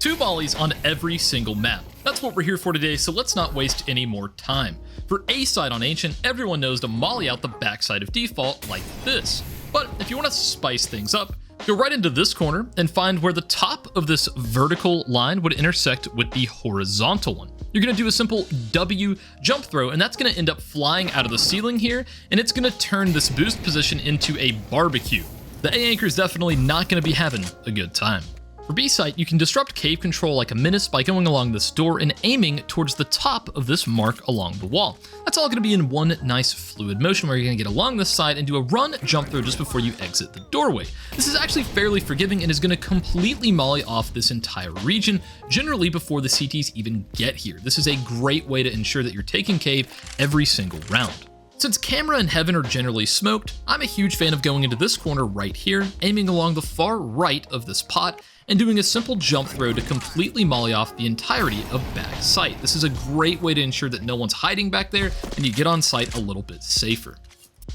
2 volleys on every single map. That's what we're here for today, so let's not waste any more time. For A side on Ancient, everyone knows to molly out the backside of default like this. But if you want to spice things up, go right into this corner and find where the top of this vertical line would intersect with the horizontal one. You're going to do a simple W jump throw, and that's going to end up flying out of the ceiling here, and it's going to turn this boost position into a barbecue. The A anchor is definitely not going to be having a good time. For B site, you can disrupt cave control like a menace by going along this door and aiming towards the top of this mark along the wall. That's all going to be in one nice fluid motion where you're going to get along this side and do a run jump throw just before you exit the doorway. This is actually fairly forgiving and is going to completely molly off this entire region, generally before the CTs even get here. This is a great way to ensure that you're taking cave every single round. Since camera and heaven are generally smoked, I'm a huge fan of going into this corner right here, aiming along the far right of this pot, and doing a simple jump throw to completely molly off the entirety of back sight. This is a great way to ensure that no one's hiding back there and you get on site a little bit safer.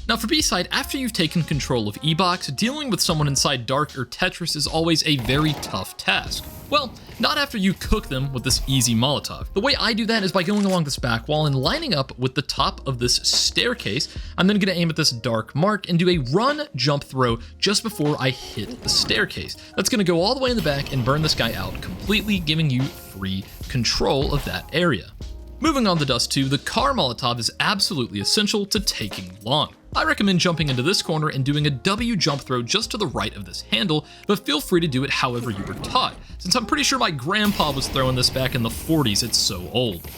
Now for B side, after you've taken control of E-Box, dealing with someone inside Dark or Tetris is always a very tough task. Well, not after you cook them with this easy Molotov. The way I do that is by going along this back wall and lining up with the top of this staircase. I'm then going to aim at this dark mark and do a run jump throw just before I hit the staircase. That's going to go all the way in the back and burn this guy out completely, giving you free control of that area. Moving on to Dust 2, the car Molotov is absolutely essential to taking long. I recommend jumping into this corner and doing a W jump throw just to the right of this handle, but feel free to do it however you were taught, since I'm pretty sure my grandpa was throwing this back in the 40s, it's so old.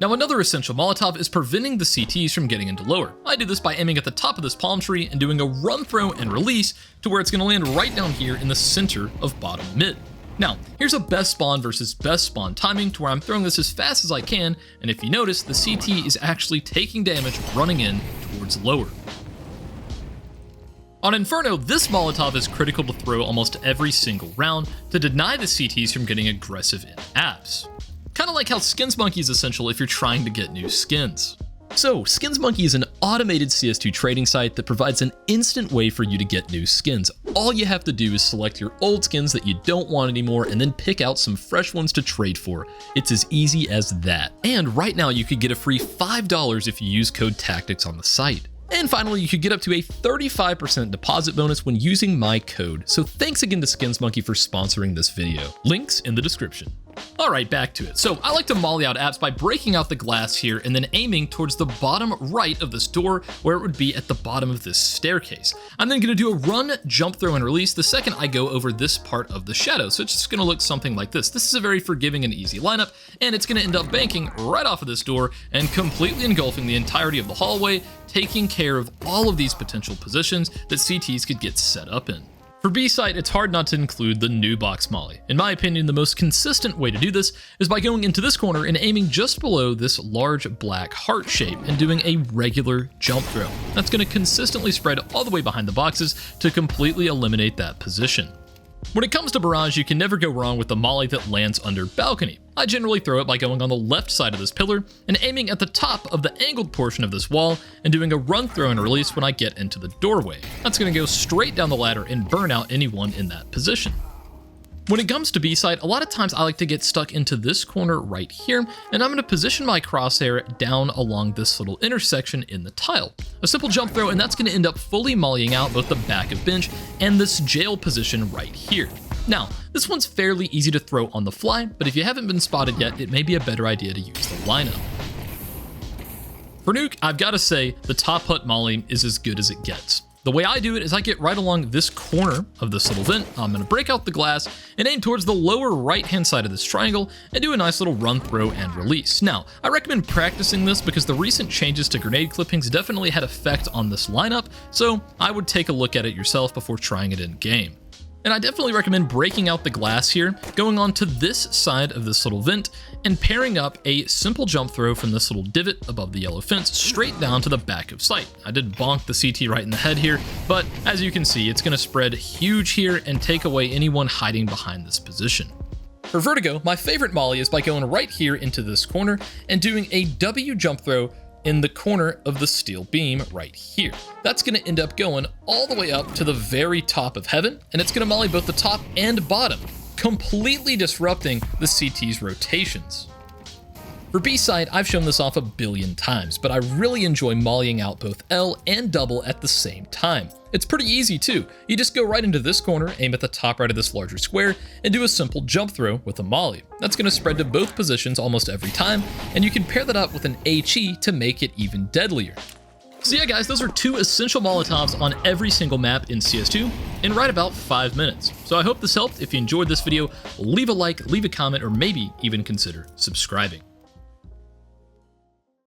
Now another essential Molotov is preventing the CTs from getting into lower. I do this by aiming at the top of this palm tree and doing a run throw and release to where it's going to land right down here in the center of bottom mid. Now, here's a best spawn versus best spawn timing to where I'm throwing this as fast as I can, and if you notice, the CT is actually taking damage running in towards lower. On Inferno, this Molotov is critical to throw almost every single round to deny the CTs from getting aggressive in apps. Kinda like how Skins Monkey is essential if you're trying to get new skins. So, Skins Monkey is an automated CS2 trading site that provides an instant way for you to get new skins. All you have to do is select your old skins that you don't want anymore and then pick out some fresh ones to trade for. It's as easy as that. And right now you could get a free $5 if you use code CSTactics on the site. And finally, you could get up to a 35% deposit bonus when using my code. So thanks again to Skins Monkey for sponsoring this video. Links in the description. Alright, back to it. So I like to molly out apps by breaking out the glass here and then aiming towards the bottom right of this door where it would be at the bottom of this staircase. I'm then going to do a run, jump throw, and release the second I go over this part of the shadow. So it's just going to look something like this. This is a very forgiving and easy lineup, and it's going to end up banking right off of this door and completely engulfing the entirety of the hallway, taking care of all of these potential positions that CTs could get set up in. For B site, it's hard not to include the new box molly. In my opinion, the most consistent way to do this is by going into this corner and aiming just below this large black heart shape and doing a regular jump throw. That's going to consistently spread all the way behind the boxes to completely eliminate that position. When it comes to Mirage, you can never go wrong with the molly that lands under balcony. I generally throw it by going on the left side of this pillar and aiming at the top of the angled portion of this wall and doing a run throw and release when I get into the doorway. That's going to go straight down the ladder and burn out anyone in that position. When it comes to B side, a lot of times I like to get stuck into this corner right here, and I'm going to position my crosshair down along this little intersection in the tile. A simple jump throw, and that's going to end up fully mollying out both the back of bench and this jail position right here. Now, this one's fairly easy to throw on the fly, but if you haven't been spotted yet, it may be a better idea to use the lineup. For Nuke, I've got to say, the top hut molly is as good as it gets. The way I do it is I get right along this corner of this little vent. I'm going to break out the glass and aim towards the lower right-hand side of this triangle and do a nice little run, throw, and release. Now, I recommend practicing this because the recent changes to grenade clippings definitely had effect on this lineup, so I would take a look at it yourself before trying it in game. And I definitely recommend breaking out the glass here, going on to this side of this little vent, and pairing up a simple jump throw from this little divot above the yellow fence straight down to the back of sight. I did bonk the CT right in the head here, but as you can see, it's going to spread huge here and take away anyone hiding behind this position. For Vertigo, my favorite molly is by going right here into this corner and doing a W jump throw in the corner of the steel beam right here. That's going to end up going all the way up to the very top of heaven, and it's going to molly both the top and bottom, completely disrupting the CT's rotations. For B side, I've shown this off a billion times, but I really enjoy mollying out both L and double at the same time. It's pretty easy too. You just go right into this corner, aim at the top right of this larger square, and do a simple jump throw with a molly. That's going to spread to both positions almost every time, and you can pair that up with an HE to make it even deadlier. So yeah guys, those are 2 essential Molotovs on every single map in CS2 in right about 5 minutes. So I hope this helped. If you enjoyed this video, leave a like, leave a comment, or maybe even consider subscribing.